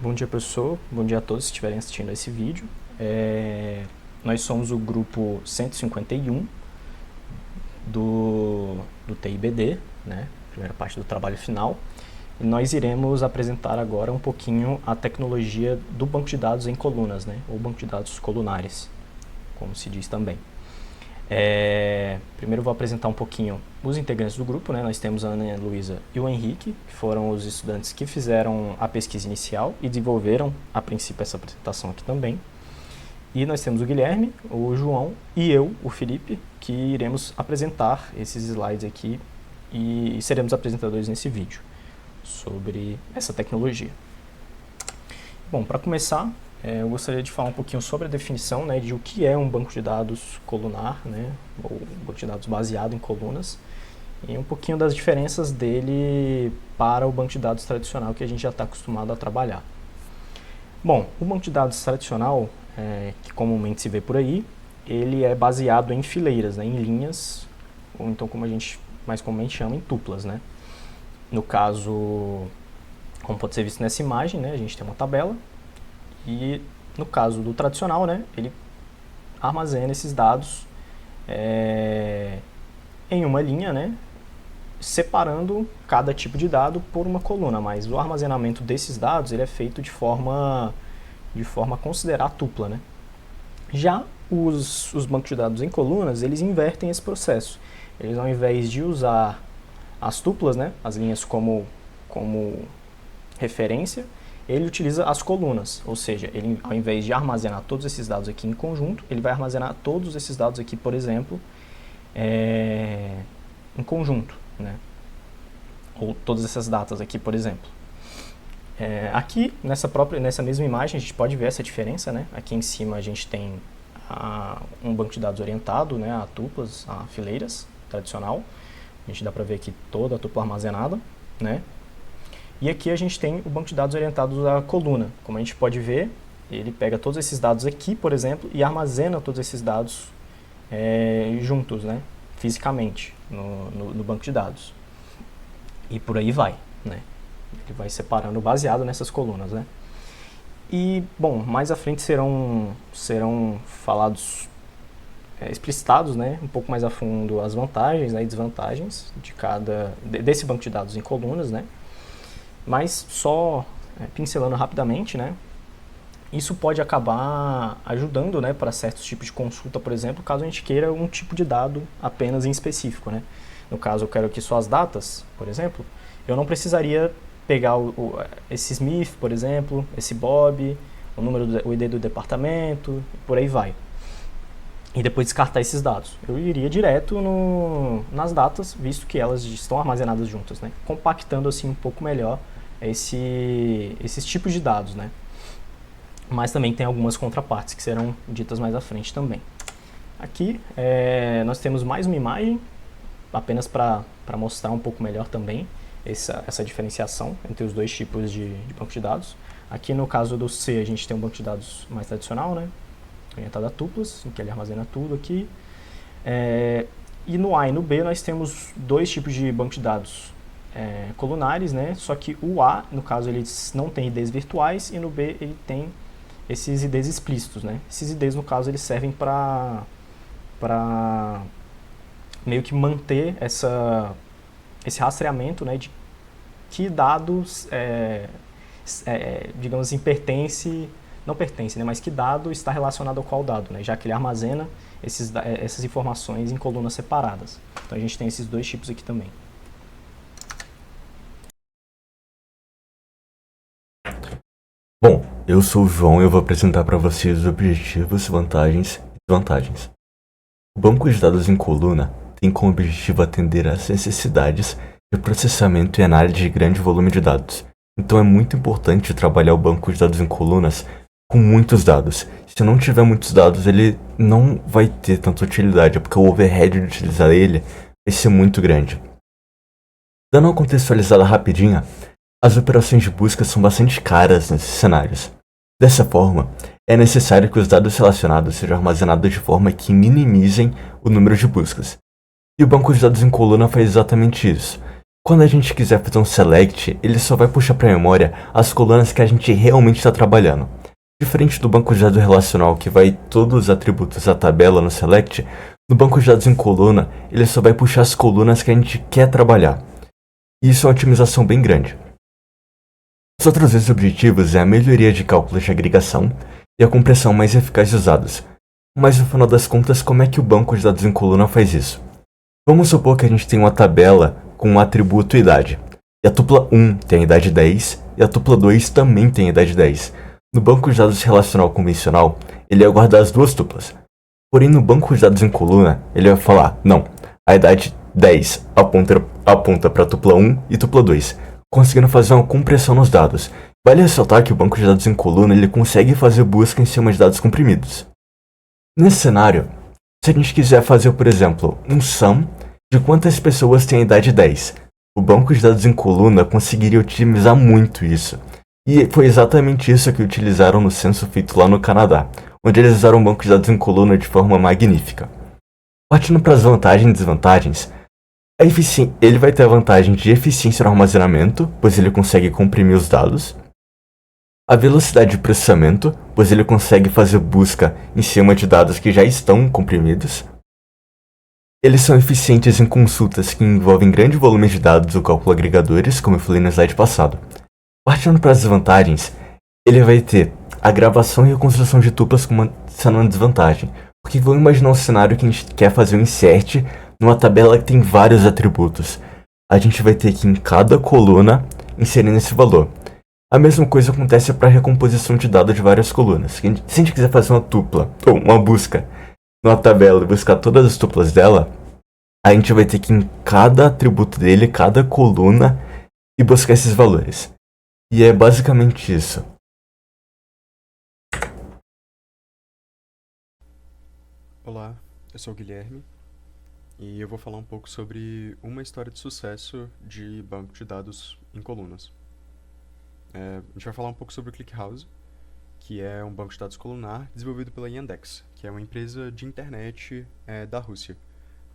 Bom dia, professor. Bom dia a todos que estiverem assistindo a esse vídeo. Nós somos o grupo 151 do TIBD, né? Primeira parte do trabalho final. E nós iremos apresentar agora um pouquinho a tecnologia do banco de dados em colunas, né? Ou banco de dados colunares, como se diz também. Primeiro eu vou apresentar um pouquinho os integrantes do grupo, né? Nós temos a Ana Luísa e o Henrique, que foram os estudantes que fizeram a pesquisa inicial e desenvolveram, a princípio, essa apresentação aqui também. E nós temos o Guilherme, o João e eu, o Felipe, que iremos apresentar esses slides aqui e seremos apresentadores nesse vídeo sobre essa tecnologia. Bom, para começar, eu gostaria de falar um pouquinho sobre a definição, né, de o que é um banco de dados colunar, né, ou um banco de dados baseado em colunas, e um pouquinho das diferenças dele para o banco de dados tradicional que a gente já está acostumado a trabalhar. Bom, o banco de dados tradicional, que comumente se vê por aí, ele é baseado em fileiras, né, em linhas, ou então como a gente mais comumente chama, em tuplas, né. No caso, como pode ser visto nessa imagem, né, a gente tem uma tabela, e no caso do tradicional, né, ele armazena esses dados em uma linha, né, separando cada tipo de dado por uma coluna, mas o armazenamento desses dados ele é feito de forma a considerar tupla, né. Já os bancos de dados em colunas, eles invertem esse processo. Eles, ao invés de usar as tuplas, né, as linhas como referência, ele utiliza as colunas, ou seja, ele, ao invés de armazenar todos esses dados aqui em conjunto, ele vai armazenar todos esses dados aqui, por exemplo, em conjunto, né? Ou todas essas datas aqui, por exemplo. Aqui, nessa mesma imagem, a gente pode ver essa diferença, né? Aqui em cima a gente tem um banco de dados orientado, né, a tuplas, a fileiras, tradicional. A gente dá para ver aqui toda a tupla armazenada, né? E aqui a gente tem o banco de dados orientado à coluna. Como a gente pode ver, ele pega todos esses dados aqui, por exemplo, e armazena todos esses dados juntos, né, fisicamente, no banco de dados. E por aí vai, né? Ele vai separando baseado nessas colunas, né? E, bom, mais à frente serão falados, explicitados, né, um pouco mais a fundo as vantagens, né, e desvantagens desse banco de dados em colunas, né? Mas só pincelando rapidamente, né, isso pode acabar ajudando, né, para certos tipos de consulta, por exemplo, caso a gente queira um tipo de dado apenas em específico, né. No caso, eu quero aqui só as datas, por exemplo, eu não precisaria pegar esse Smith, por exemplo, esse Bob, o ID do departamento, e por aí vai. E depois descartar esses dados. Eu iria direto nas datas, visto que elas estão armazenadas juntas, né, compactando assim um pouco melhor esses tipos de dados, né. Mas também tem algumas contrapartes que serão ditas mais à frente também. Aqui nós temos mais uma imagem, apenas para mostrar um pouco melhor também essa diferenciação entre os dois tipos de banco de dados. Aqui no caso do C a gente tem um banco de dados mais tradicional, né, orientado a tuplas, em que ele armazena tudo aqui. E no A e no B nós temos dois tipos de banco de dados colunares, né? Só que o A, no caso, ele não tem IDs virtuais, e no B ele tem esses IDs explícitos, né? Esses IDs, no caso, eles servem para meio que manter esse rastreamento, né, de que dados, digamos assim, não pertence, né, mas que dado está relacionado a qual dado, né, já que ele armazena essas informações em colunas separadas. Então a gente tem esses dois tipos aqui também. Bom, eu sou o João e eu vou apresentar para vocês os objetivos, vantagens e desvantagens. O banco de dados em coluna tem como objetivo atender às necessidades de processamento e análise de grande volume de dados. Então é muito importante trabalhar o banco de dados em colunas com muitos dados. Se não tiver muitos dados, ele não vai ter tanta utilidade, porque o overhead de utilizar ele vai ser muito grande. Dando uma contextualizada rapidinha, as operações de busca são bastante caras nesses cenários. Dessa forma, é necessário que os dados relacionados sejam armazenados de forma que minimizem o número de buscas. E o banco de dados em coluna faz exatamente isso. Quando a gente quiser fazer um select, ele só vai puxar para a memória as colunas que a gente realmente está trabalhando. Diferente do banco de dados relacional, que vai todos os atributos da tabela no select, no banco de dados em coluna, ele só vai puxar as colunas que a gente quer trabalhar. E isso é uma otimização bem grande. Os outros dois objetivos é a melhoria de cálculos de agregação e a compressão mais eficaz dos dados. Mas no final das contas, como é que o banco de dados em coluna faz isso? Vamos supor que a gente tem uma tabela com um atributo idade. E a tupla 1 tem a idade 10 e a tupla 2 também tem a idade 10. No banco de dados relacional convencional, ele vai guardar as duas tuplas. Porém, no banco de dados em coluna, ele vai falar, não, a idade 10 aponta para a tupla 1 e tupla 2, conseguindo fazer uma compressão nos dados. Vale ressaltar que o banco de dados em coluna ele consegue fazer busca em cima de dados comprimidos. Nesse cenário, se a gente quiser fazer, por exemplo, um sum de quantas pessoas têm a idade 10, o banco de dados em coluna conseguiria otimizar muito isso. E foi exatamente isso que utilizaram no censo feito lá no Canadá, onde eles usaram o banco de dados em coluna de forma magnífica. Partindo para as vantagens e desvantagens, ele vai ter a vantagem de eficiência no armazenamento, pois ele consegue comprimir os dados, a velocidade de processamento, pois ele consegue fazer busca em cima de dados que já estão comprimidos. Eles são eficientes em consultas que envolvem grande volume de dados ou cálculo agregadores, como eu falei no slide passado. Partindo para as desvantagens, ele vai ter a gravação e a construção de tuplas sendo uma desvantagem. Porque vamos imaginar um cenário que a gente quer fazer um insert numa tabela que tem vários atributos. A gente vai ter que em cada coluna inserir esse valor. A mesma coisa acontece para a recomposição de dados de várias colunas. Se a gente quiser fazer uma tupla, ou uma busca, numa tabela e buscar todas as tuplas dela, a gente vai ter que em cada atributo dele, cada coluna, e buscar esses valores. E é basicamente isso. Olá, eu sou o Guilherme e eu vou falar um pouco sobre uma história de sucesso de banco de dados em colunas. A gente vai falar um pouco sobre o ClickHouse, que é um banco de dados colunar desenvolvido pela Yandex, que é uma empresa de internet da Rússia.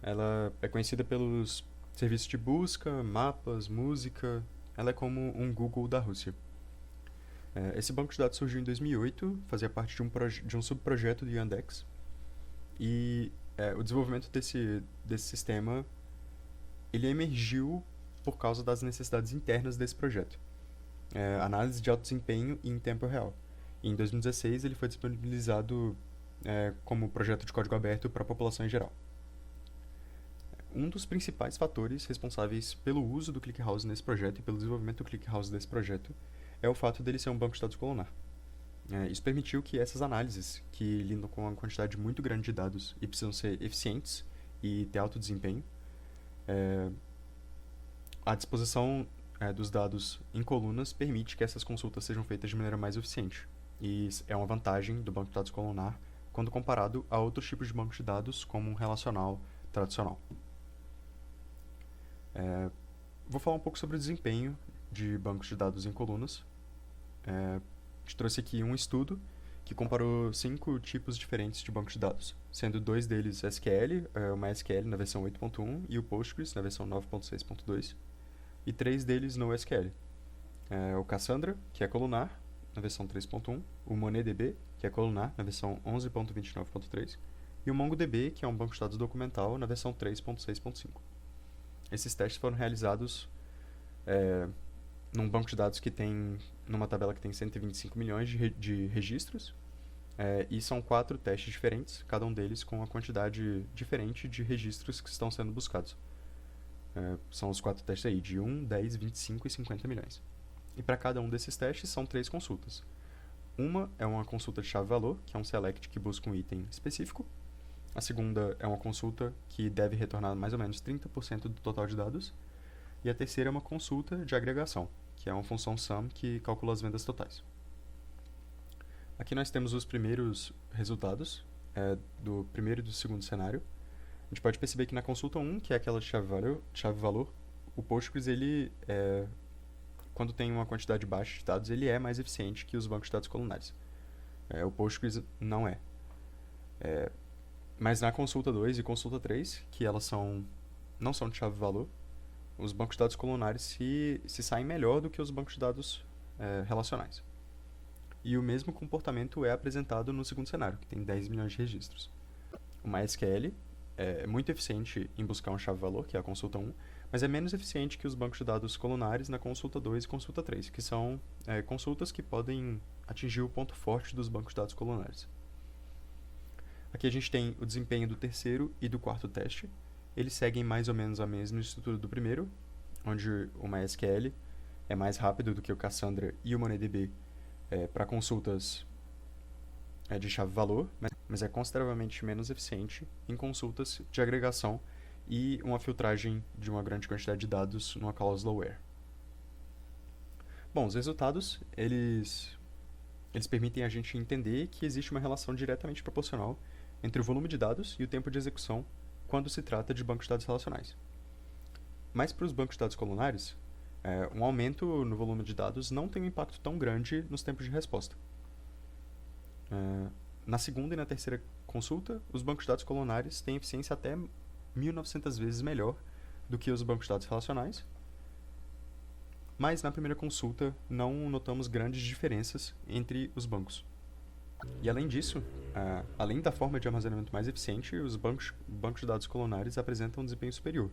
Ela é conhecida pelos serviços de busca, mapas, música. Ela é como um Google da Rússia. Esse banco de dados surgiu em 2008, fazia parte de um subprojeto do Yandex. E o desenvolvimento desse sistema ele emergiu por causa das necessidades internas desse projeto. Análise de alto desempenho em tempo real. E em 2016 ele foi disponibilizado como projeto de código aberto para a população em geral. Um dos principais fatores responsáveis pelo uso do ClickHouse nesse projeto e pelo desenvolvimento do ClickHouse desse projeto é o fato dele ser um banco de dados colunar. Isso permitiu que essas análises, que lidam com uma quantidade muito grande de dados e precisam ser eficientes e ter alto desempenho, a disposição dos dados em colunas permite que essas consultas sejam feitas de maneira mais eficiente. E é uma vantagem do banco de dados colunar quando comparado a outros tipos de bancos de dados, como um relacional tradicional. Vou falar um pouco sobre o desempenho de bancos de dados em colunas. A gente trouxe aqui um estudo que comparou 5 tipos diferentes de bancos de dados, sendo 2 deles SQL, o MySQL na versão 8.1 e o Postgres na versão 9.6.2, e 3 deles NoSQL. O Cassandra, que é colunar, na versão 3.1, o MongoDB, que é colunar, na versão 11.29.3, e o MongoDB, que é um banco de dados documental, na versão 3.6.5. Esses testes foram realizados num banco de dados que tem, numa tabela que tem 125 milhões de registros, e são 4 testes diferentes, cada um deles com uma quantidade diferente de registros que estão sendo buscados. São os 4 testes aí, de 1, 10, 25 e 50 milhões. E para cada um desses testes são 3 consultas. Uma é uma consulta de chave-valor, que é um select que busca um item específico. A segunda é uma consulta que deve retornar mais ou menos 30% do total de dados. E a terceira é uma consulta de agregação, que é uma função sum que calcula as vendas totais. Aqui nós temos os primeiros resultados do primeiro e do segundo cenário. A gente pode perceber que na consulta 1, que é aquela de chave-valor, o Postgres, ele, quando tem uma quantidade baixa de dados, ele é mais eficiente que os bancos de dados colunares. O Postgres não é. Mas na consulta 2 e consulta 3, que elas não são de chave-valor, os bancos de dados colunares se saem melhor do que os bancos de dados relacionais. E o mesmo comportamento é apresentado no segundo cenário, que tem 10 milhões de registros. O MySQL é muito eficiente em buscar um chave-valor, que é a consulta 1, mas é menos eficiente que os bancos de dados colunares na consulta 2 e consulta 3, que são consultas que podem atingir o ponto forte dos bancos de dados colunares. Aqui a gente tem o desempenho do terceiro e do quarto teste. Eles seguem mais ou menos a mesma estrutura do primeiro, onde o MySQL é mais rápido do que o Cassandra e o MongoDB para consultas de chave-valor, mas é consideravelmente menos eficiente em consultas de agregação e uma filtragem de uma grande quantidade de dados numa call slowware. Bom, os resultados, eles permitem a gente entender que existe uma relação diretamente proporcional entre o volume de dados e o tempo de execução quando se trata de bancos de dados relacionais. Mas para os bancos de dados colunares, um aumento no volume de dados não tem um impacto tão grande nos tempos de resposta. Na segunda e na terceira consulta, os bancos de dados colunares têm eficiência até 1.900 vezes melhor do que os bancos de dados relacionais, mas na primeira consulta não notamos grandes diferenças entre os bancos. E além disso, além da forma de armazenamento mais eficiente, os bancos de dados colunares apresentam um desempenho superior,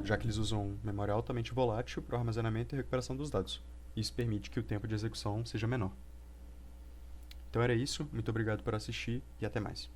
já que eles usam memória altamente volátil para o armazenamento e recuperação dos dados. Isso permite que o tempo de execução seja menor. Então era isso, muito obrigado por assistir e até mais.